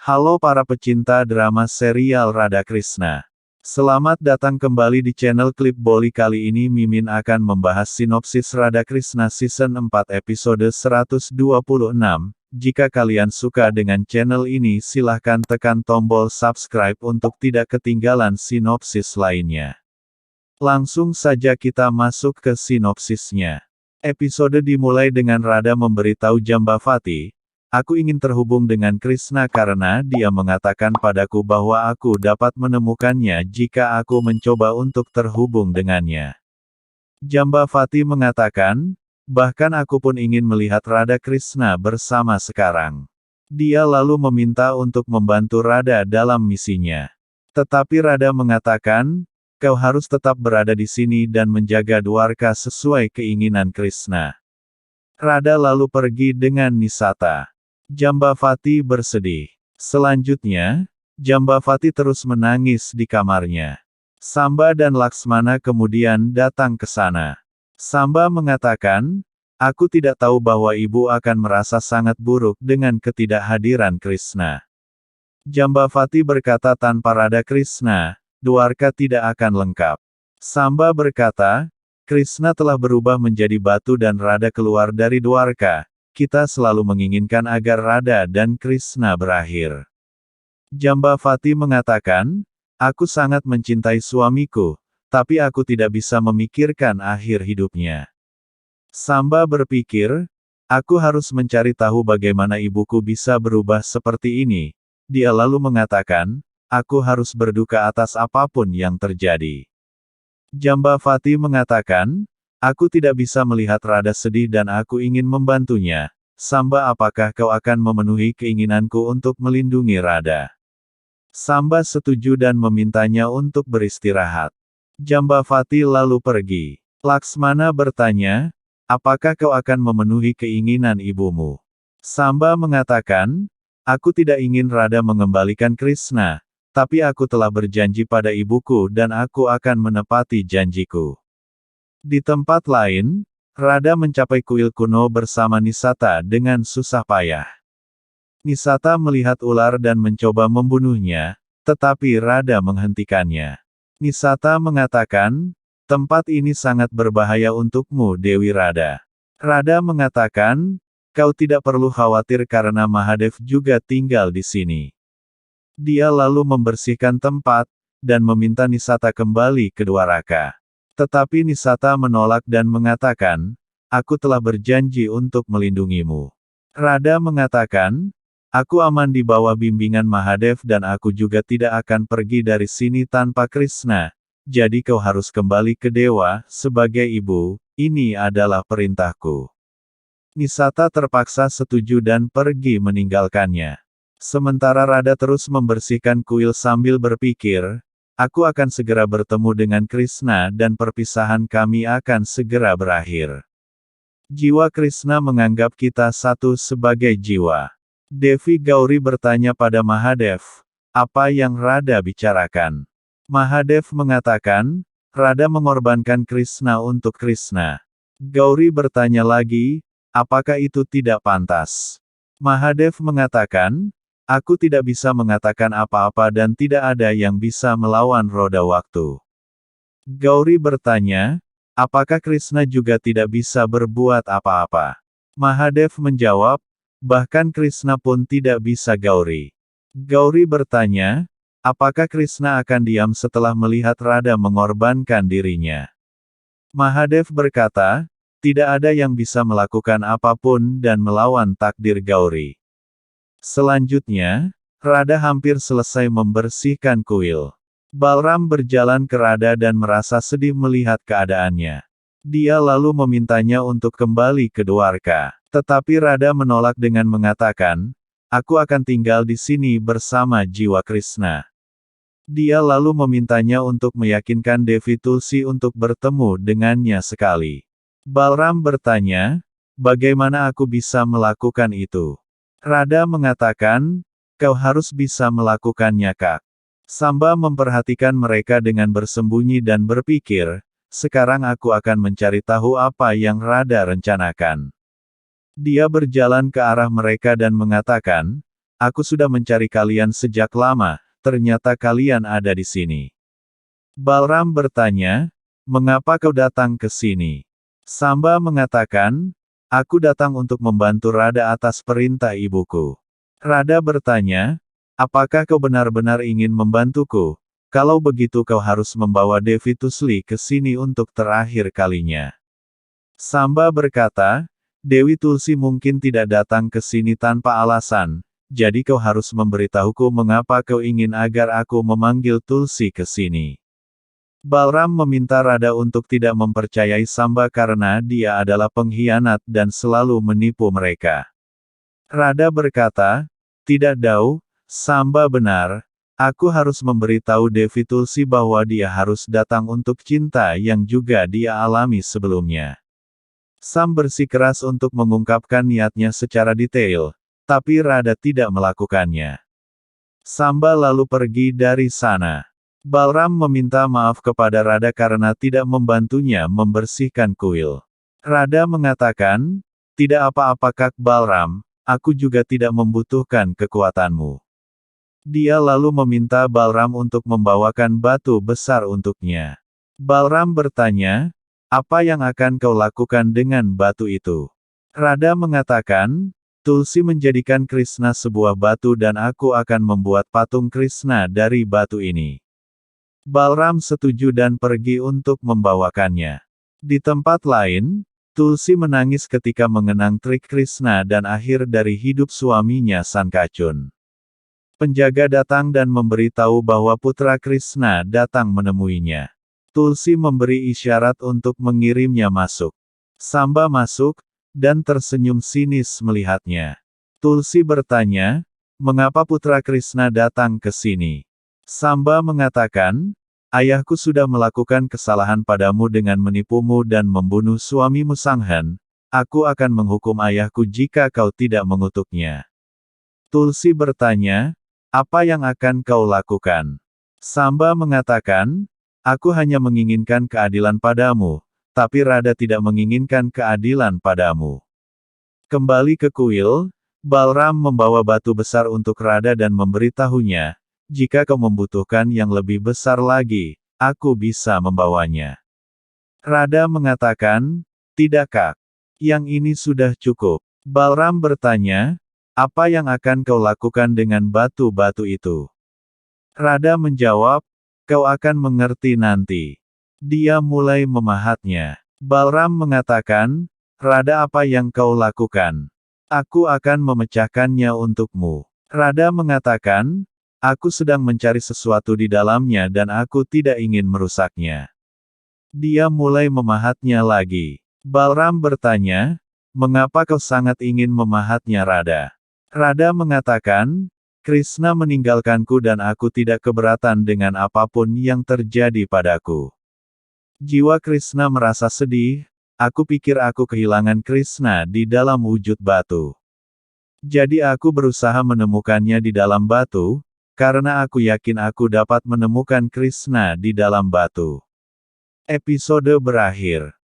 Halo para pecinta drama serial Radha Krishna. Selamat datang kembali di channel Klip Boli. Kali ini Mimin akan membahas sinopsis Radha Krishna Season 4 episode 126. Jika kalian suka dengan channel ini silahkan tekan tombol subscribe untuk tidak ketinggalan sinopsis lainnya. Langsung saja kita masuk ke sinopsisnya. Episode dimulai dengan Radha memberitahu Jambavati, "Aku ingin terhubung dengan Krishna karena dia mengatakan padaku bahwa aku dapat menemukannya jika aku mencoba untuk terhubung dengannya." Jambavati mengatakan, "Bahkan aku pun ingin melihat Radha Krishna bersama sekarang." Dia lalu meminta untuk membantu Radha dalam misinya. Tetapi Radha mengatakan, "Kau harus tetap berada di sini dan menjaga Dwarka sesuai keinginan Krishna." Radha lalu pergi dengan Nisata. Jambavati bersedih. Selanjutnya, Jambavati terus menangis di kamarnya. Samba dan Laksmana kemudian datang ke sana. Samba mengatakan, "Aku tidak tahu bahwa ibu akan merasa sangat buruk dengan ketidakhadiran Krishna." Jambavati berkata, "Tanpa Radha Krishna, Dwarka tidak akan lengkap." Samba berkata, "Krishna telah berubah menjadi batu dan Radha keluar dari Dwarka. Kita selalu menginginkan agar Radha dan Krishna berakhir." Jambavati mengatakan, "Aku sangat mencintai suamiku, tapi aku tidak bisa memikirkan akhir hidupnya." Samba berpikir, "Aku harus mencari tahu bagaimana ibuku bisa berubah seperti ini." Dia lalu mengatakan, "Aku harus berduka atas apapun yang terjadi." Jambavati mengatakan, "Aku tidak bisa melihat Radha sedih dan aku ingin membantunya. Samba, apakah kau akan memenuhi keinginanku untuk melindungi Radha?" Samba setuju dan memintanya untuk beristirahat. Jambavati lalu pergi. Laksmana bertanya, "Apakah kau akan memenuhi keinginan ibumu?" Samba mengatakan, "Aku tidak ingin Radha mengembalikan Krishna, tapi aku telah berjanji pada ibuku dan aku akan menepati janjiku." Di tempat lain, Radha mencapai kuil kuno bersama Nisata dengan susah payah. Nisata melihat ular dan mencoba membunuhnya, tetapi Radha menghentikannya. Nisata mengatakan, "Tempat ini sangat berbahaya untukmu, Dewi Radha." Radha mengatakan, "Kau tidak perlu khawatir karena Mahadev juga tinggal di sini." Dia lalu membersihkan tempat, dan meminta Nisata kembali ke Dwaraka. Tetapi Nisata menolak dan mengatakan, "Aku telah berjanji untuk melindungimu." Radha mengatakan, "Aku aman di bawah bimbingan Mahadev dan aku juga tidak akan pergi dari sini tanpa Krishna. Jadi kau harus kembali ke dewa, sebagai ibu, ini adalah perintahku." Nisata terpaksa setuju dan pergi meninggalkannya. Sementara Radha terus membersihkan kuil sambil berpikir, "Aku akan segera bertemu dengan Krishna dan perpisahan kami akan segera berakhir. Jiwa Krishna menganggap kita satu sebagai jiwa." Devi Gauri bertanya pada Mahadev, "Apa yang Radha bicarakan?" Mahadev mengatakan, "Radha mengorbankan Krishna untuk Krishna." Gauri bertanya lagi, "Apakah itu tidak pantas?" Mahadev mengatakan, "Aku tidak bisa mengatakan apa-apa dan tidak ada yang bisa melawan roda waktu." Gauri bertanya, "Apakah Krishna juga tidak bisa berbuat apa-apa?" Mahadev menjawab, "Bahkan Krishna pun tidak bisa." Gauri bertanya, "Apakah Krishna akan diam setelah melihat Radha mengorbankan dirinya?" Mahadev berkata, "Tidak ada yang bisa melakukan apapun dan melawan takdir Gauri." Selanjutnya, Radha hampir selesai membersihkan kuil. Balram berjalan ke Radha dan merasa sedih melihat keadaannya. Dia lalu memintanya untuk kembali ke Dwarka. Tetapi Radha menolak dengan mengatakan, "Aku akan tinggal di sini bersama jiwa Krishna." Dia lalu memintanya untuk meyakinkan Devi Tulsi untuk bertemu dengannya sekali. Balram bertanya, "Bagaimana aku bisa melakukan itu?" Radha mengatakan, "Kau harus bisa melakukannya, Kak." Samba memperhatikan mereka dengan bersembunyi dan berpikir, "Sekarang aku akan mencari tahu apa yang Radha rencanakan." Dia berjalan ke arah mereka dan mengatakan, aku sudah mencari kalian sejak lama, ternyata kalian ada di sini. Balram bertanya, mengapa kau datang ke sini? Samba mengatakan, aku datang untuk membantu Rada atas perintah ibuku. Rada bertanya, apakah kau benar-benar ingin membantuku? Kalau begitu kau harus membawa Devi Tusli ke sini untuk terakhir kalinya. Samba berkata, Dewi Tulsi mungkin tidak datang ke sini tanpa alasan, jadi kau harus memberitahuku mengapa kau ingin agar aku memanggil Tulsi ke sini. Balram meminta Rada untuk tidak mempercayai Samba karena dia adalah pengkhianat dan selalu menipu mereka. Rada berkata, tidak Dao, Samba benar. Aku harus memberitahu Devi Tulsi bahwa dia harus datang untuk cinta yang juga dia alami sebelumnya. Sam bersikeras untuk mengungkapkan niatnya secara detail, tapi Rada tidak melakukannya. Samba lalu pergi dari sana. Balram meminta maaf kepada Rada karena tidak membantunya membersihkan kuil. Rada mengatakan, tidak apa-apa Kak Balram, aku juga tidak membutuhkan kekuatanmu. Dia lalu meminta Balram untuk membawakan batu besar untuknya. Balram bertanya, apa yang akan kau lakukan dengan batu itu? Rada mengatakan, Tulsi menjadikan Krishna sebuah batu dan aku akan membuat patung Krishna dari batu ini. Balram setuju dan pergi untuk membawakannya. Di tempat lain, Tulsi menangis ketika mengenang trik Krishna dan akhir dari hidup suaminya Sankachun. Penjaga datang dan memberitahu bahwa putra Krishna datang menemuinya. Tulsi memberi isyarat untuk mengirimnya masuk. Samba masuk, dan tersenyum sinis melihatnya. Tulsi bertanya, mengapa putra Krishna datang ke sini? Samba mengatakan, ayahku sudah melakukan kesalahan padamu dengan menipumu dan membunuh suamimu Sanghan. Aku akan menghukum ayahku jika kau tidak mengutuknya. Tulsi bertanya, apa yang akan kau lakukan? Samba mengatakan, aku hanya menginginkan keadilan padamu, tapi Rada tidak menginginkan keadilan padamu. Kembali ke kuil, Balram membawa batu besar untuk Rada dan memberitahunya, jika kau membutuhkan yang lebih besar lagi, aku bisa membawanya. Rada mengatakan, tidak Kak. Yang ini sudah cukup. Balram bertanya, apa yang akan kau lakukan dengan batu-batu itu? Rada menjawab, kau akan mengerti nanti. Dia mulai memahatnya. Balram mengatakan, Rada apa yang kau lakukan? Aku akan memecahkannya untukmu. Rada mengatakan, aku sedang mencari sesuatu di dalamnya dan aku tidak ingin merusaknya. Dia mulai memahatnya lagi. Balram bertanya, mengapa kau sangat ingin memahatnya Rada? Rada mengatakan, Krishna meninggalkanku dan aku tidak keberatan dengan apapun yang terjadi padaku. Jiwa Krishna merasa sedih, aku pikir aku kehilangan Krishna di dalam wujud batu. Jadi aku berusaha menemukannya di dalam batu, karena aku yakin aku dapat menemukan Krishna di dalam batu. Episode berakhir.